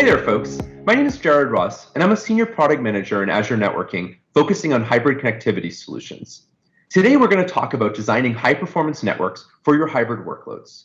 Hey there, folks. My name is Jared Ross, and I'm a Senior Product Manager in Azure Networking, focusing on hybrid connectivity solutions. Today, we're going to talk about designing high-performance networks for your hybrid workloads.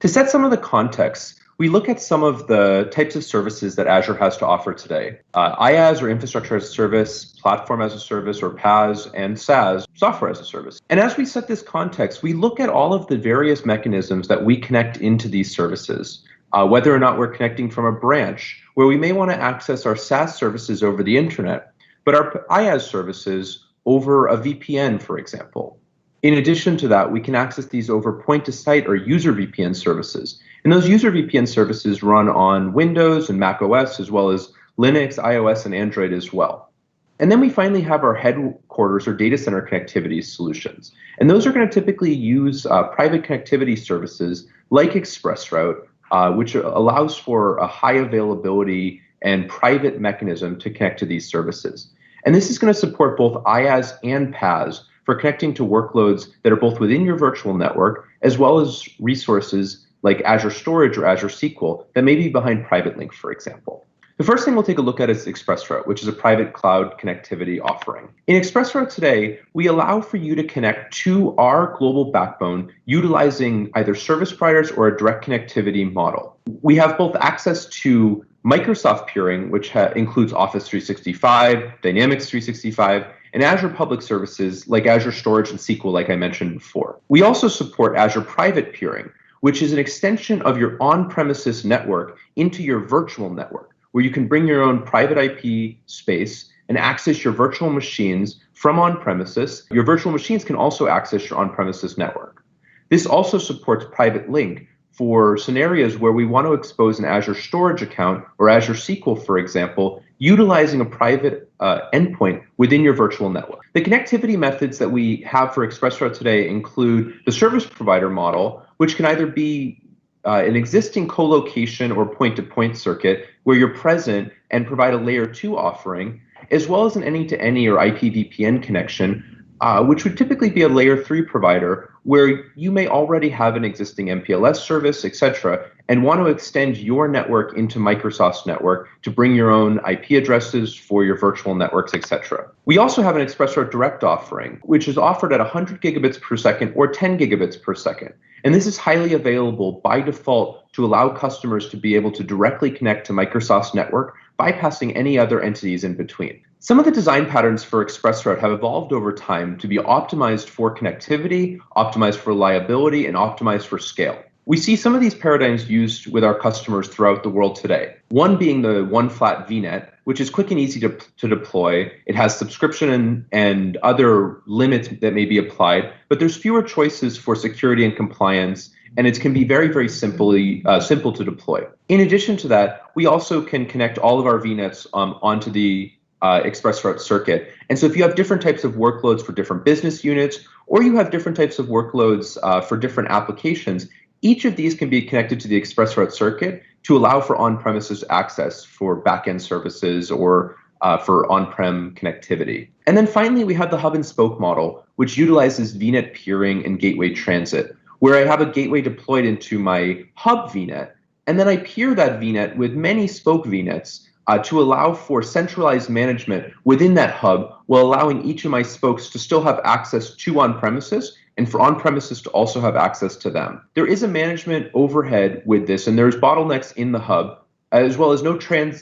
To set some of the context, we look at some of the types of services that Azure has to offer today. IaaS, or Infrastructure as a Service, Platform as a Service, or PaaS, and SaaS, Software as a Service. And as we set this context, we look at all of the various mechanisms that we connect into these services. Whether or not we're connecting from a branch, where we may want to access our SaaS services over the internet, but our IaaS services over a VPN, for example. In addition to that, we can access these over point-to-site or user VPN services. And those user VPN services run on Windows and Mac OS, as well as Linux, iOS, and Android as well. And then we finally have our headquarters or data center connectivity solutions. And those are going to typically use private connectivity services like ExpressRoute, which allows for a high availability and private mechanism to connect to these services. And this is going to support both IaaS and PaaS for connecting to workloads that are both within your virtual network, as well as resources like Azure Storage or Azure SQL that may be behind Private Link, for example. The first thing we'll take a look at is ExpressRoute, which is a private cloud connectivity offering. In ExpressRoute today, we allow for you to connect to our global backbone utilizing either service providers or a direct connectivity model. We have both access to Microsoft peering, which includes Office 365, Dynamics 365, and Azure public services like Azure Storage and SQL, like I mentioned before. We also support Azure private peering, which is an extension of your on-premises network into your virtual network, where you can bring your own private IP space and access your virtual machines from on-premises. Your virtual machines can also access your on-premises network. This also supports Private Link for scenarios where we want to expose an Azure Storage account or Azure SQL, for example, utilizing a private endpoint within your virtual network. The connectivity methods that we have for ExpressRoute today include the service provider model, which can either be an existing co-location or point-to-point circuit where you're present and provide a layer 2 offering, as well as an any-to-any or IPVPN connection, which would typically be a layer 3 provider where you may already have an existing MPLS service, etc., and want to extend your network into Microsoft's network to bring your own IP addresses for your virtual networks, etc. We also have an ExpressRoute Direct offering, which is offered at 100 gigabits per second or 10 gigabits per second. And this is highly available by default to allow customers to be able to directly connect to Microsoft's network, bypassing any other entities in between. Some of the design patterns for ExpressRoute have evolved over time to be optimized for connectivity, optimized for reliability, and optimized for scale. We see some of these paradigms used with our customers throughout the world today. One being the one flat VNet, which is quick and easy to deploy. It has subscription and other limits that may be applied, but there's fewer choices for security and compliance, and it can be very, very simple to deploy. In addition to that, we also can connect all of our VNets onto the ExpressRoute circuit. And so if you have different types of workloads for different business units, or you have different types of workloads for different applications, each of these can be connected to the ExpressRoute circuit to allow for on-premises access for backend services or for on-prem connectivity. And then finally, we have the hub and spoke model, which utilizes VNet peering and gateway transit, where I have a gateway deployed into my hub VNet, and then I peer that VNet with many spoke VNets to allow for centralized management within that hub, while allowing each of my spokes to still have access to on-premises and for on-premises to also have access to them. There is a management overhead with this, and there's bottlenecks in the hub, as well as no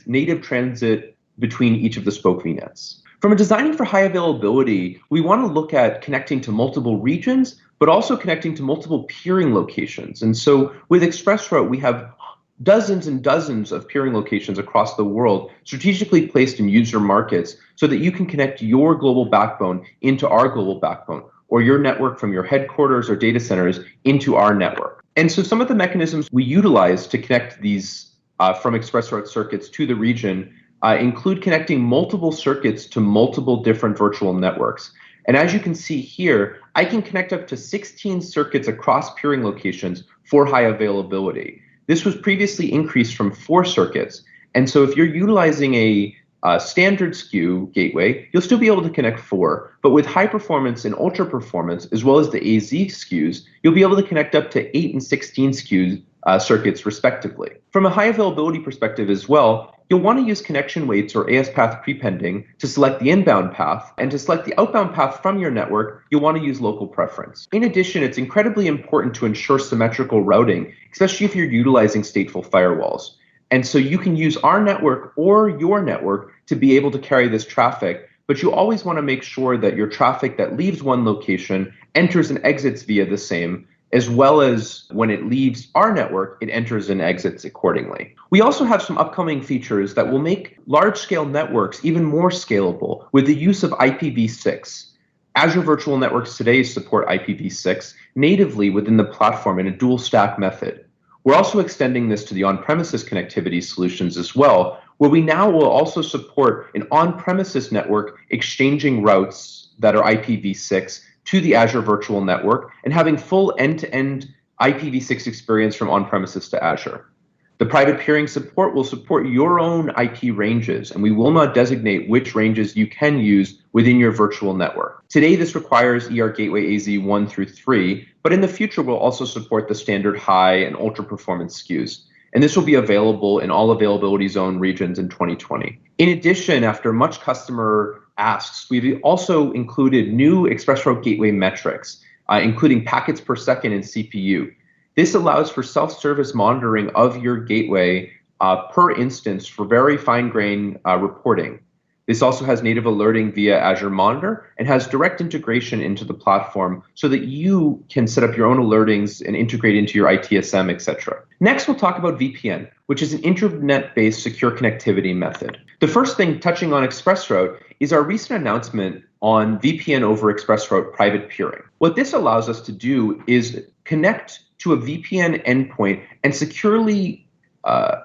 native transit between each of the spoke VNets. From a designing for high availability, we want to look at connecting to multiple regions, but also connecting to multiple peering locations. And so with ExpressRoute, we have dozens and dozens of peering locations across the world strategically placed in user markets so that you can connect your global backbone into our global backbone, or your network from your headquarters or data centers into our network. And so some of the mechanisms we utilize to connect these from ExpressRoute circuits to the region include connecting multiple circuits to multiple different virtual networks. And as you can see here, I can connect up to 16 circuits across peering locations for high availability. This was previously increased from 4 circuits. And so if you're utilizing a standard SKU gateway, you'll still be able to connect 4. But with high performance and ultra performance, as well as the AZ SKUs, you'll be able to connect up to 8 and 16 SKUs circuits respectively. From a high availability perspective as well, you'll want to use connection weights or AS path prepending to select the inbound path, and to select the outbound path from your network, you'll want to use local preference. In addition, it's incredibly important to ensure symmetrical routing, especially if you're utilizing stateful firewalls. And so you can use our network or your network to be able to carry this traffic, but you always want to make sure that your traffic that leaves one location enters and exits via the same, as well as when it leaves our network, it enters and exits accordingly. We also have some upcoming features that will make large-scale networks even more scalable with the use of IPv6. Azure Virtual Networks today support IPv6 natively within the platform in a dual stack method. We're also extending this to the on-premises connectivity solutions as well, where we now will also support an on-premises network exchanging routes that are IPv6 to the Azure Virtual Network and having full end-to-end IPv6 experience from on-premises to Azure. The private peering support will support your own IP ranges, and we will not designate which ranges you can use within your virtual network. Today, this requires ER Gateway AZ 1 through 3, but in the future, we'll also support the standard high and ultra performance SKUs. And this will be available in all availability zone regions in 2020. In addition, after much customer asks, we've also included new ExpressRoute gateway metrics, including packets per second in CPU. This allows for self-service monitoring of your gateway per instance for very fine-grained reporting. This also has native alerting via Azure Monitor and has direct integration into the platform so that you can set up your own alertings and integrate into your ITSM, etc. Next, we'll talk about VPN, which is an internet-based secure connectivity method. The first thing, touching on ExpressRoute, is our recent announcement on VPN over ExpressRoute private peering. What this allows us to do is connect to a VPN endpoint and securely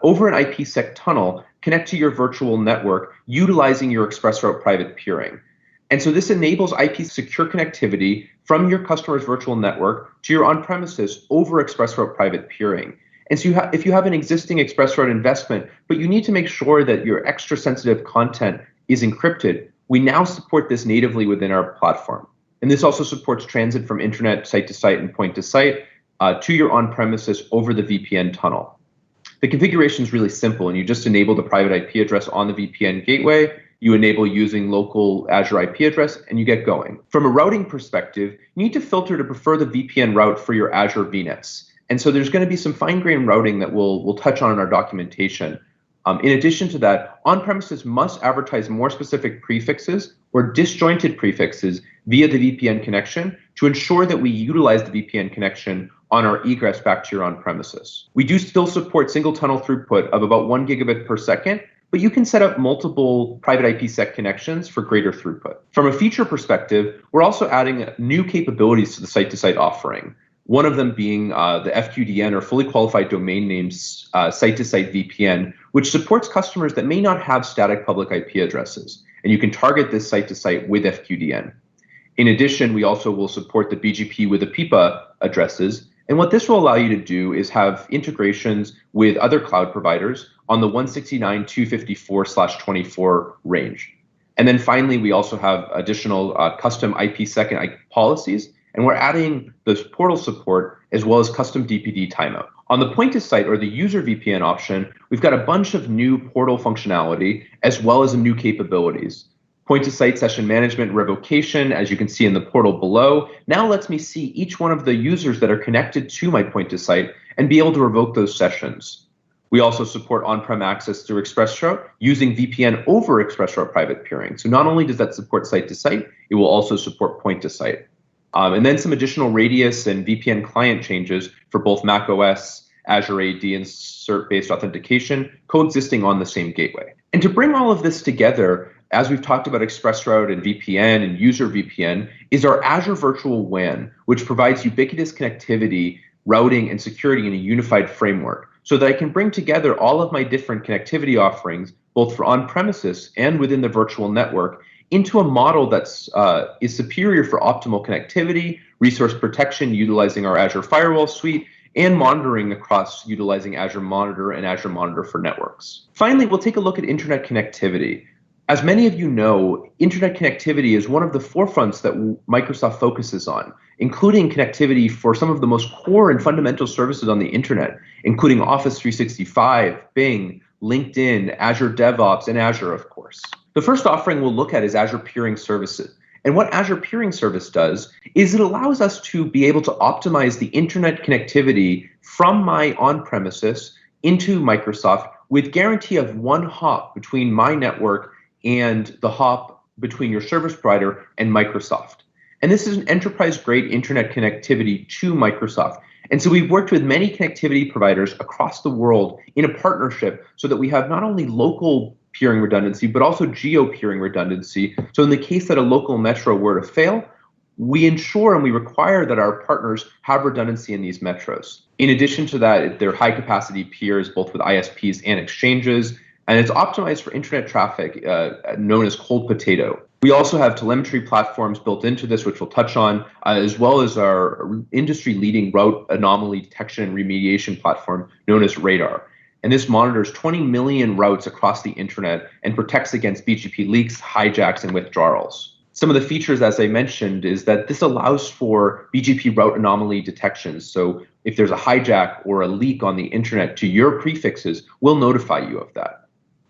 over an IPsec tunnel, connect to your virtual network utilizing your ExpressRoute private peering. And so this enables IP secure connectivity from your customer's virtual network to your on-premises over ExpressRoute private peering. And so if you have an existing ExpressRoute investment, but you need to make sure that your extra sensitive content is encrypted, we now support this natively within our platform. And this also supports transit from internet site to site and point to site to your on-premises over the VPN tunnel. The configuration is really simple, and you just enable the private IP address on the VPN gateway, you enable using local Azure IP address, and you get going. From a routing perspective, you need to filter to prefer the VPN route for your Azure VNets. And so there's going to be some fine-grained routing that we'll touch on in our documentation. In addition to that, on-premises must advertise more specific prefixes or disjointed prefixes via the VPN connection to ensure that we utilize the VPN connection on our egress back to your on-premises. We do still support single tunnel throughput of about 1 gigabit per second, but you can set up multiple private IPsec connections for greater throughput. From a feature perspective, we're also adding new capabilities to the site-to-site offering. One of them being the FQDN, or fully qualified domain names site-to-site VPN, which supports customers that may not have static public IP addresses. And you can target this site-to-site with FQDN. In addition, we also will support the BGP with the PIPA addresses. And what this will allow you to do is have integrations with other cloud providers on the 169.254/24 range. And then finally, we also have additional custom IPsec policies, and we're adding this portal support as well as custom DPD timeout. On the point-to-site or the user VPN option, we've got a bunch of new portal functionality as well as new capabilities. Point-to-site session management revocation, as you can see in the portal below, now lets me see each one of the users that are connected to my point-to-site and be able to revoke those sessions. We also support on-prem access through ExpressRoute using VPN over ExpressRoute private peering. So not only does that support site-to-site, it will also support point-to-site. And then some additional radius and VPN client changes for both macOS, Azure AD, and cert-based authentication coexisting on the same gateway. And to bring all of this together, as we've talked about ExpressRoute and VPN and user VPN, is our Azure Virtual WAN, which provides ubiquitous connectivity, routing, and security in a unified framework, so that I can bring together all of my different connectivity offerings, both for on-premises and within the virtual network, into a model that's is superior for optimal connectivity, resource protection utilizing our Azure Firewall suite, and monitoring across utilizing Azure Monitor and Azure Monitor for Networks. Finally, we'll take a look at internet connectivity. As many of you know, internet connectivity is one of the forefronts that Microsoft focuses on, including connectivity for some of the most core and fundamental services on the internet, including Office 365, Bing, LinkedIn, Azure DevOps, and Azure, of course. The first offering we'll look at is Azure Peering Services. And what Azure Peering Service does is it allows us to be able to optimize the internet connectivity from my on-premises into Microsoft with guarantee of one hop between my network and the hop between your service provider and Microsoft. And this is an enterprise-grade internet connectivity to Microsoft. And so we've worked with many connectivity providers across the world in a partnership so that we have not only local peering redundancy, but also geo-peering redundancy. So in the case that a local metro were to fail, we ensure and we require that our partners have redundancy in these metros. In addition to that, they're high-capacity peers, both with ISPs and exchanges, and it's optimized for internet traffic, known as cold potato. We also have telemetry platforms built into this, which we'll touch on, as well as our industry-leading route anomaly detection and remediation platform, known as Radar. And this monitors 20 million routes across the internet and protects against BGP leaks, hijacks, and withdrawals. Some of the features, as I mentioned, is that this allows for BGP route anomaly detections. So if there's a hijack or a leak on the internet to your prefixes, we'll notify you of that.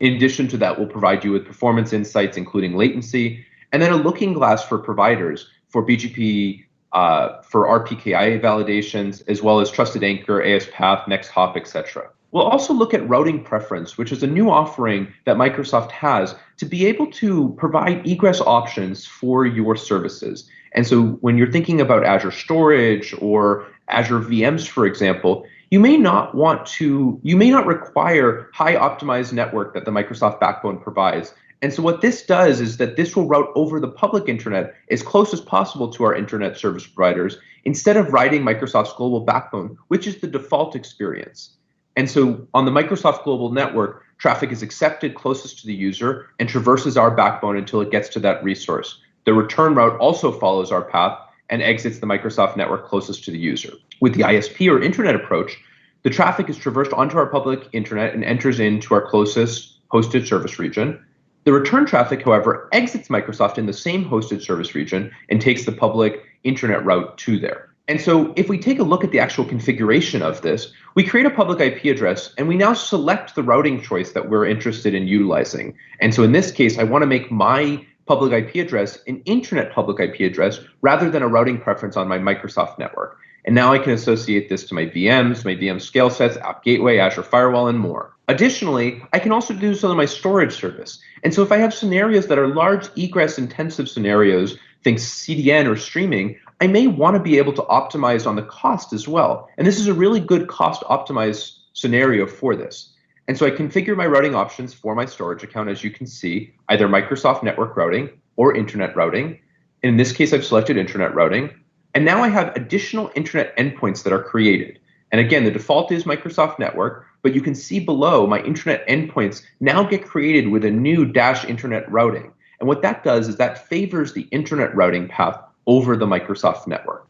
In addition to that, we'll provide you with performance insights, including latency, and then a looking glass for providers for BGP, for RPKI validations, as well as Trusted Anchor, AS Path, Next Hop, etc. We'll also look at routing preference, which is a new offering that Microsoft has to be able to provide egress options for your services. And so when you're thinking about Azure Storage or Azure VMs, for example, you may not require high optimized network that the Microsoft backbone provides. And so what this does is that this will route over the public internet as close as possible to our internet service providers instead of routing Microsoft's global backbone, which is the default experience. And so on the Microsoft global network, traffic is accepted closest to the user and traverses our backbone until it gets to that resource. The return route also follows our path and exits the Microsoft network closest to the user. With the ISP or internet approach, the traffic is traversed onto our public internet and enters into our closest hosted service region. The return traffic, however, exits Microsoft in the same hosted service region and takes the public internet route to there. And so if we take a look at the actual configuration of this, we create a public IP address and we now select the routing choice that we're interested in utilizing. And so in this case, I want to make my public IP address an internet public IP address rather than a routing preference on my Microsoft network. And now I can associate this to my VMs, my VM scale sets, App Gateway, Azure Firewall, and more. Additionally, I can also do this on my storage service. And so if I have scenarios that are large egress intensive scenarios, think CDN or streaming, I may want to be able to optimize on the cost as well. And this is a really good cost optimized scenario for this. And so I configure my routing options for my storage account, as you can see, either Microsoft network routing or internet routing. In this case, I've selected internet routing. And now I have additional internet endpoints that are created. And again, the default is Microsoft network, but you can see below my internet endpoints now get created with a new -internet routing. And what that does is that favors the internet routing path over the Microsoft network.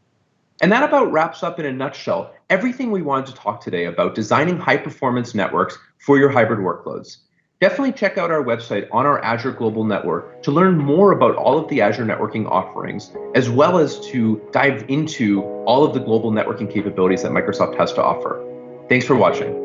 And that about wraps up in a nutshell everything we wanted to talk today about designing high-performance networks for your hybrid workloads. Definitely check out our website on our Azure Global Network to learn more about all of the Azure networking offerings, as well as to dive into all of the global networking capabilities that Microsoft has to offer. Thanks for watching.